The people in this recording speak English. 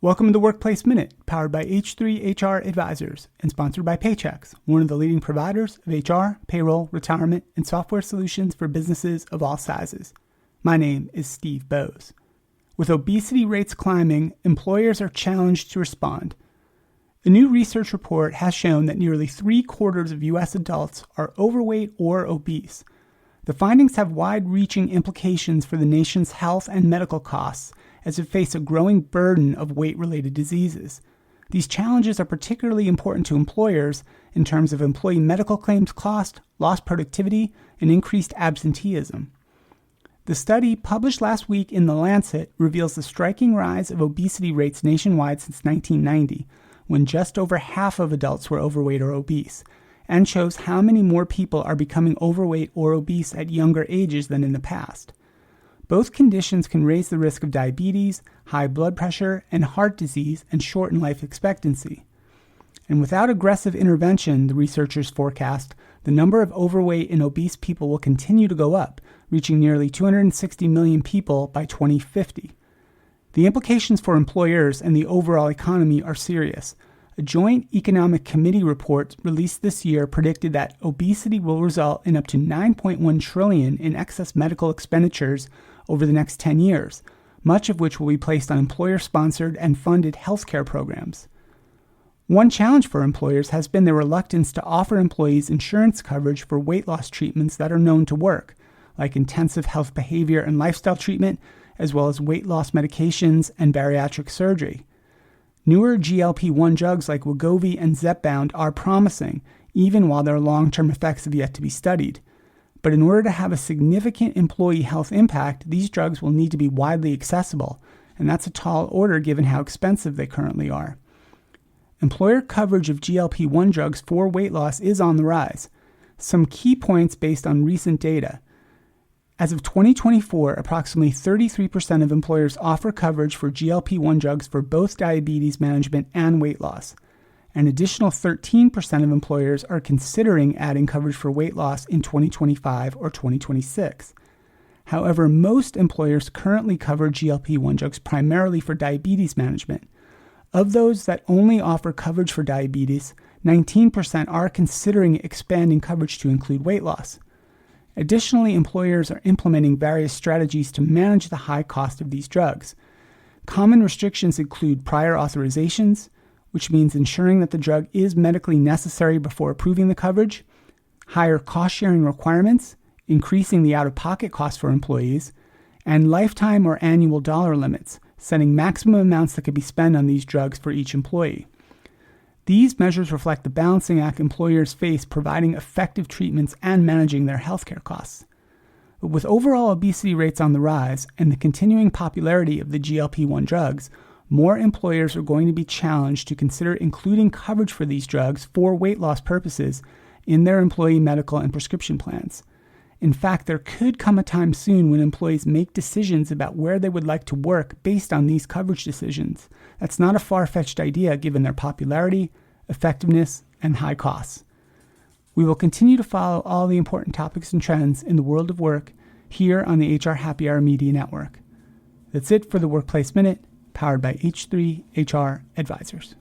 Welcome to the Workplace Minute, powered by H3HR Advisors and sponsored by Paychex, one of the leading providers of HR, payroll, retirement, and software solutions for businesses of all sizes. My name is Steve Boese. With obesity rates climbing, employers are challenged to respond. A new research report has shown that nearly 3/4 of U.S. adults are overweight or obese. The findings have wide-reaching implications for the nation's health and medical costs, as it faces a growing burden of weight-related diseases. These challenges are particularly important to employers in terms of employee medical claims cost, lost productivity, and increased absenteeism. The study, published last week in The Lancet, reveals the striking rise of obesity rates nationwide since 1990, when just over half of adults were overweight or obese, and shows how many more people are becoming overweight or obese at younger ages than in the past. Both conditions can raise the risk of diabetes, high blood pressure, and heart disease, and shorten life expectancy. And without aggressive intervention, the researchers forecast, the number of overweight and obese people will continue to go up, reaching nearly 260 million people by 2050. The implications for employers and the overall economy are serious. A joint economic committee report released this year predicted that obesity will result in up to $9.1 trillion in excess medical expenditures over the next 10 years, much of which will be placed on employer-sponsored and funded healthcare programs. One challenge for employers has been their reluctance to offer employees insurance coverage for weight loss treatments that are known to work, like intensive health behavior and lifestyle treatment, as well as weight loss medications and bariatric surgery. Newer GLP-1 drugs like Wegovy and Zepbound are promising, even while their long-term effects have yet to be studied. But in order to have a significant employee health impact, these drugs will need to be widely accessible, and that's a tall order given how expensive they currently are. Employer coverage of GLP-1 drugs for weight loss is on the rise. Some key points based on recent data. As of 2024, approximately 33% of employers offer coverage for GLP-1 drugs for both diabetes management and weight loss. An additional 13% of employers are considering adding coverage for weight loss in 2025 or 2026. However, most employers currently cover GLP-1 drugs primarily for diabetes management. Of those that only offer coverage for diabetes, 19% are considering expanding coverage to include weight loss. Additionally, employers are implementing various strategies to manage the high cost of these drugs. Common restrictions include prior authorizations, which means ensuring that the drug is medically necessary before approving the coverage, higher cost-sharing requirements, increasing the out-of-pocket cost for employees, and lifetime or annual dollar limits, setting maximum amounts that could be spent on these drugs for each employee. These measures reflect the balancing act employers face providing effective treatments and managing their healthcare costs. But with overall obesity rates on the rise and the continuing popularity of the GLP-1 drugs, more employers are going to be challenged to consider including coverage for these drugs for weight loss purposes in their employee medical and prescription plans. In fact, there could come a time soon when employees make decisions about where they would like to work based on these coverage decisions. That's not a far-fetched idea given their popularity, effectiveness, and high costs. We will continue to follow all the important topics and trends in the world of work here on the HR Happy Hour Media Network. That's it for the Workplace Minute, powered by H3HR Advisors.